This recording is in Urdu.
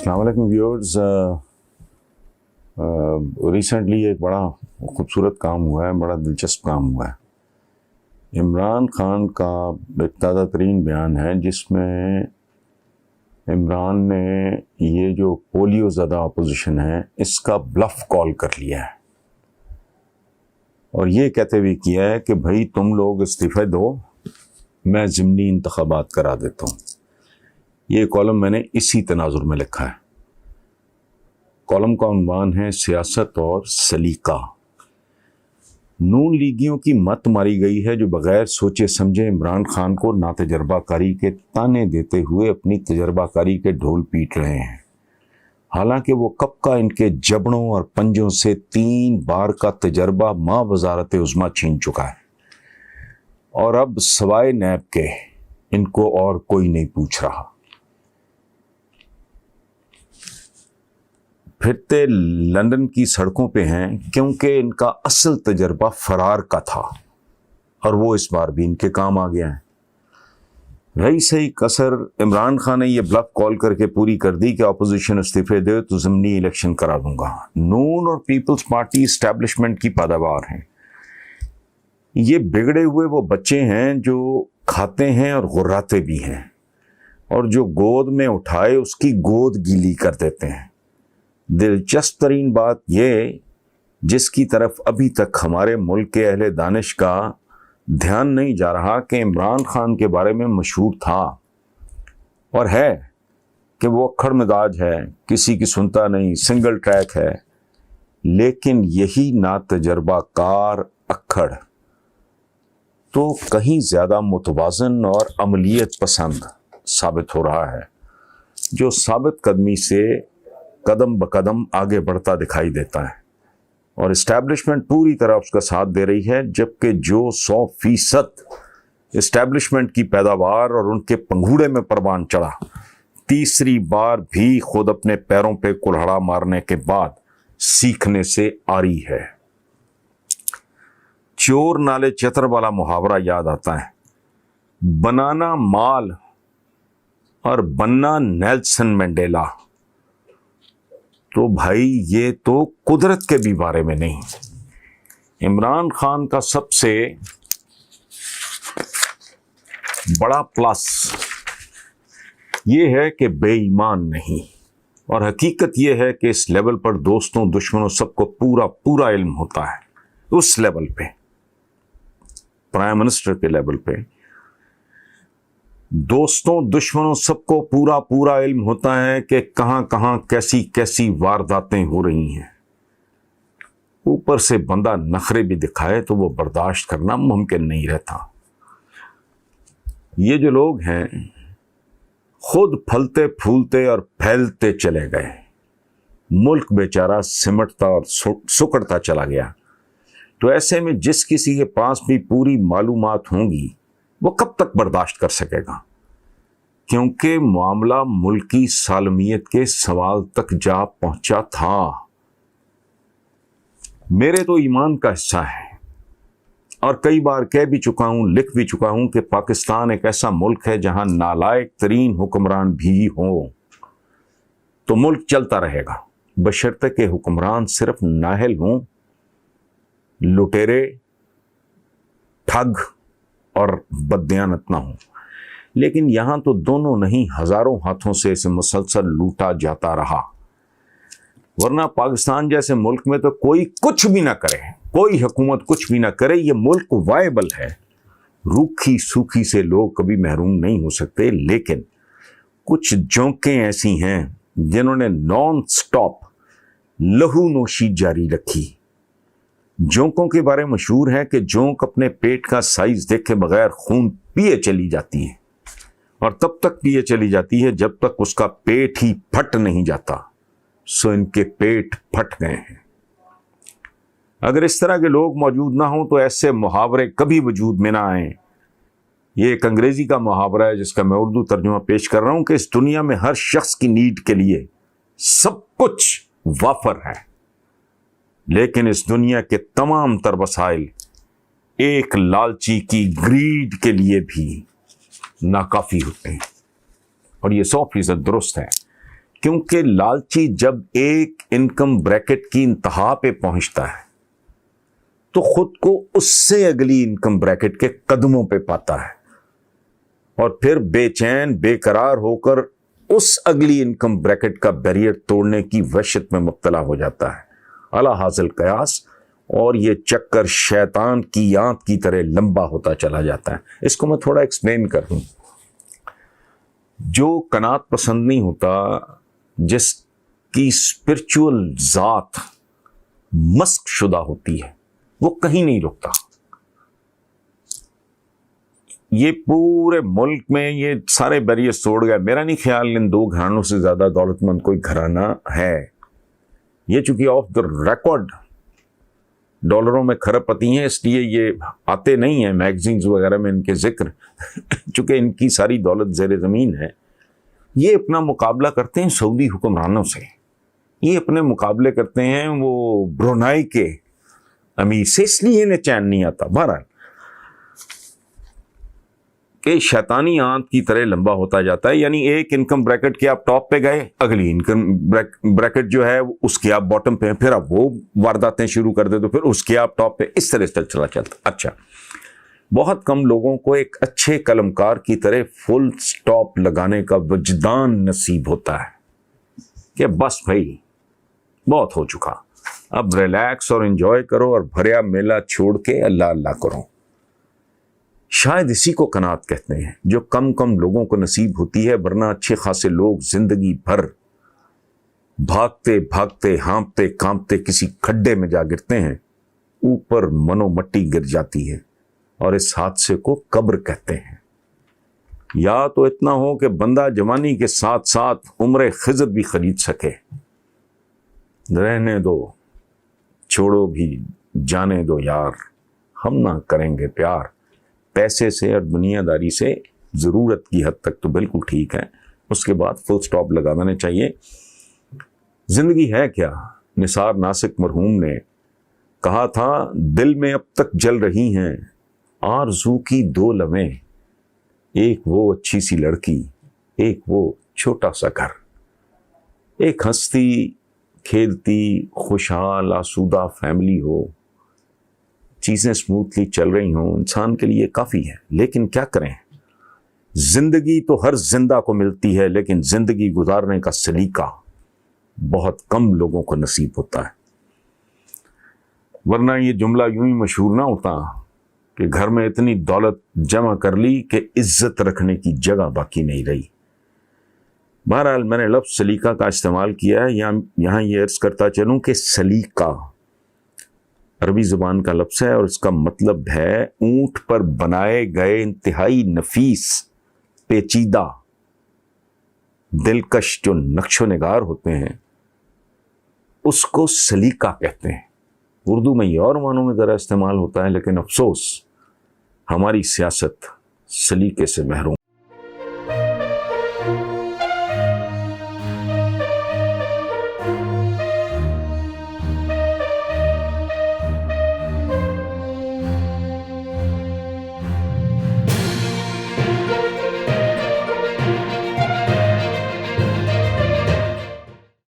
السلام علیکم ویورز. ریسنٹلی ایک بڑا خوبصورت کام ہوا ہے, بڑا دلچسپ کام ہوا ہے. عمران خان کا ایک تازہ ترین بیان ہے جس میں عمران نے یہ جو پولیو زدہ اپوزیشن ہے اس کا بلف کال کر لیا ہے اور یہ کہتے ہوئے کیا ہے کہ بھائی تم لوگ استعفے دو, میں ضمنی انتخابات کرا دیتا ہوں. یہ کالم میں نے اسی تناظر میں لکھا ہے. کالم کا عنوان ہے سیاست اور سلیقہ. نون لیگیوں کی مت ماری گئی ہے جو بغیر سوچے سمجھے عمران خان کو ناتجربہ کاری کے تانے دیتے ہوئے اپنی تجربہ کاری کے ڈھول پیٹ رہے ہیں, حالانکہ وہ کب کا ان کے جبڑوں اور پنجوں سے 3 بار کا تجربہ ماں وزارت عظمیٰ چھین چکا ہے, اور اب سوائے نیب کے ان کو اور کوئی نہیں پوچھ رہا. پھرتے لندن کی سڑکوں پہ ہیں کیونکہ ان کا اصل تجربہ فرار کا تھا اور وہ اس بار بھی ان کے کام آ گیا ہے. رہی صحیح کسر عمران خان نے یہ بلف کال کر کے پوری کر دی کہ اپوزیشن استعفے دے تو ضمنی الیکشن کرا دوں گا. نون اور پیپلز پارٹی اسٹیبلشمنٹ کی پیداوار ہیں. یہ بگڑے ہوئے وہ بچے ہیں جو کھاتے ہیں اور غراتے بھی ہیں, اور جو گود میں اٹھائے اس کی گود گیلی کر دیتے ہیں. دلچسپ ترین بات یہ جس کی طرف ابھی تک ہمارے ملک کے اہل دانش کا دھیان نہیں جا رہا کہ عمران خان کے بارے میں مشہور تھا اور ہے کہ وہ اکھڑ مزاج ہے, کسی کی سنتا نہیں, سنگل ٹریک ہے. لیکن یہی ناتجربہ کار اکھڑ تو کہیں زیادہ متوازن اور عملیت پسند ثابت ہو رہا ہے, جو ثابت قدمی سے قدم بقدم آگے بڑھتا دکھائی دیتا ہے, اور اسٹیبلشمنٹ پوری طرح اس کا ساتھ دے رہی ہے. جبکہ جو 100% اسٹیبلشمنٹ کی پیداوار اور ان کے پنگھوڑے میں پروان چڑھا, تیسری بار بھی خود اپنے پیروں پہ کلہڑا مارنے کے بعد سیکھنے سے آری ہے. چور نالے چتر والا محاورہ یاد آتا ہے, بنانا مال اور بننا نیلسن منڈیلا. تو بھائی یہ تو قدرت کے بھی بارے میں نہیں. عمران خان کا سب سے بڑا پلس یہ ہے کہ بے ایمان نہیں, اور حقیقت یہ ہے کہ اس لیول پر دوستوں دشمنوں سب کو پورا علم ہوتا ہے. اس لیول پہ, پرائم منسٹر کے لیول پہ دوستوں دشمنوں سب کو پورا علم ہوتا ہے کہ کہاں کہاں کیسی وارداتیں ہو رہی ہیں. اوپر سے بندہ نخرے بھی دکھائے تو وہ برداشت کرنا ممکن نہیں رہتا. یہ جو لوگ ہیں خود پھلتے پھولتے اور پھیلتے چلے گئے, ملک بیچارہ سمٹتا اور سکڑتا چلا گیا. تو ایسے میں جس کسی کے پاس بھی پوری معلومات ہوں گی وہ کب تک برداشت کر سکے گا, کیونکہ معاملہ ملکی سالمیت کے سوال تک جا پہنچا تھا. میرے تو ایمان کا حصہ ہے, اور کئی بار کہہ بھی چکا ہوں, لکھ بھی چکا ہوں کہ پاکستان ایک ایسا ملک ہے جہاں نالائق ترین حکمران بھی ہوں تو ملک چلتا رہے گا, بشرطے کہ حکمران صرف نااہل ہوں, لٹیرے, ٹھگ اور بددیانت نہ ہوں. لیکن یہاں تو دونوں نہیں, ہزاروں ہاتھوں سے اسے مسلسل لوٹا جاتا رہا. ورنہ پاکستان جیسے ملک میں تو کوئی کچھ بھی نہ کرے, کوئی حکومت کچھ بھی نہ کرے, یہ ملک وائبل ہے. روکھی سوکھی سے لوگ کبھی محروم نہیں ہو سکتے, لیکن کچھ جونکیں ایسی ہیں جنہوں نے نان سٹاپ لہو نوشی جاری رکھی. جونکوں کے بارے مشہور ہے کہ جونک اپنے پیٹ کا سائز دیکھے بغیر خون پیے چلی جاتی ہے, اور تب تک پیے چلی جاتی ہے جب تک اس کا پیٹ ہی پھٹ نہیں جاتا. سو ان کے پیٹ پھٹ گئے ہیں. اگر اس طرح کے لوگ موجود نہ ہوں تو ایسے محاورے کبھی وجود میں نہ آئیں. یہ ایک انگریزی کا محاورہ ہے جس کا میں اردو ترجمہ پیش کر رہا ہوں کہ اس دنیا میں ہر شخص کی نیڈ کے لیے سب کچھ وافر ہے, لیکن اس دنیا کے تمام تر وسائل ایک لالچی کی گریڈ کے لیے بھی ناکافی ہوتے ہیں. اور یہ 100% درست ہے, کیونکہ لالچی جب ایک انکم بریکٹ کی انتہا پہ پہنچتا ہے تو خود کو اس سے اگلی انکم بریکٹ کے قدموں پہ پاتا ہے اور پھر بے چین بے قرار ہو کر اس اگلی انکم بریکٹ کا بیریئر توڑنے کی وحشت میں مبتلا ہو جاتا ہے اعلی حاصل قیاس، اور یہ چکر شیطان کی آنت کی طرح لمبا ہوتا چلا جاتا ہے۔ اس کو میں تھوڑا ایکسپلین کر دوں۔ جو قناعت پسند نہیں ہوتا، جس کی اسپرچول ذات مسک شدہ ہوتی ہے، وہ کہیں نہیں رکتا۔ یہ پورے ملک میں یہ سارے بیریئرز توڑ گئے۔ میرا نہیں خیال ان 2 گھرانوں سے زیادہ دولت مند کوئی گھرانہ ہے۔ یہ چونکہ آف دا ریکارڈ ڈالروں میں کھرب پتی ہیں، اس لیے یہ آتے نہیں ہیں میگزینز وغیرہ میں ان کے ذکر، چونکہ ان کی ساری دولت زیر زمین ہے۔ یہ اپنا مقابلہ کرتے ہیں سعودی حکمرانوں سے، یہ اپنے مقابلے کرتے ہیں وہ برونائی کے امیر سے، اس لیے انہیں چین نہیں آتا۔ بہرحال کہ شیطانی آنت کی طرح لمبا ہوتا جاتا ہے، یعنی ایک انکم بریکٹ کے آپ ٹاپ پہ گئے، اگلی انکم بریکٹ جو ہے اس کے آپ باٹم پہ ہیں، پھر آپ وہ وارداتیں شروع کر دے تو پھر اس کے آپ ٹاپ پہ، اس طرح سے چلا چلتا۔ اچھا، بہت کم لوگوں کو ایک اچھے قلمکار کی طرح فل سٹاپ لگانے کا وجدان نصیب ہوتا ہے کہ بس بھائی بہت ہو چکا، اب ریلیکس اور انجوائے کرو اور بھریا میلہ چھوڑ کے اللہ اللہ کرو۔ شاید اسی کو قناعت کہتے ہیں، جو کم لوگوں کو نصیب ہوتی ہے، ورنہ اچھے خاصے لوگ زندگی بھر بھاگتے بھاگتے ہانپتے کانپتے کسی کھڈے میں جا گرتے ہیں، اوپر منو مٹی گر جاتی ہے، اور اس حادثے کو قبر کہتے ہیں۔ یا تو اتنا ہو کہ بندہ جوانی کے ساتھ ساتھ عمر خضر بھی خرید سکے، رہنے دو چھوڑو بھی جانے دو یار، ہم نہ کریں گے پیار، پیسے سے اور دنیا داری سے ضرورت کی حد تک تو بالکل ٹھیک ہے، اس کے بعد فل سٹاپ لگا دینا چاہیے۔ زندگی ہے کیا؟ نثار ناسک مرحوم نے کہا تھا، دل میں اب تک جل رہی ہیں آرزو کی 2 لمحیں، ایک وہ اچھی سی لڑکی، ایک وہ چھوٹا سا گھر، ایک ہنستی کھیلتی خوشحال آسودہ فیملی ہو، چیزیں سموتھلی چل رہی ہوں، انسان کے لیے کافی ہے۔ لیکن کیا کریں، زندگی تو ہر زندہ کو ملتی ہے، لیکن زندگی گزارنے کا سلیقہ بہت کم لوگوں کو نصیب ہوتا ہے۔ ورنہ یہ جملہ یوں ہی مشہور نہ ہوتا کہ گھر میں اتنی دولت جمع کر لی کہ عزت رکھنے کی جگہ باقی نہیں رہی۔ بہرحال میں نے لفظ سلیقہ کا استعمال کیا ہے، یہاں یہ عرض کرتا چلوں کہ سلیقہ عربی زبان کا لفظ ہے، اور اس کا مطلب ہے اونٹ پر بنائے گئے انتہائی نفیس پیچیدہ دلکش جو نقش و نگار ہوتے ہیں، اس کو سلیقہ کہتے ہیں۔ اردو میں یہ اور معنوں میں ذرا استعمال ہوتا ہے، لیکن افسوس ہماری سیاست سلیقے سے محروم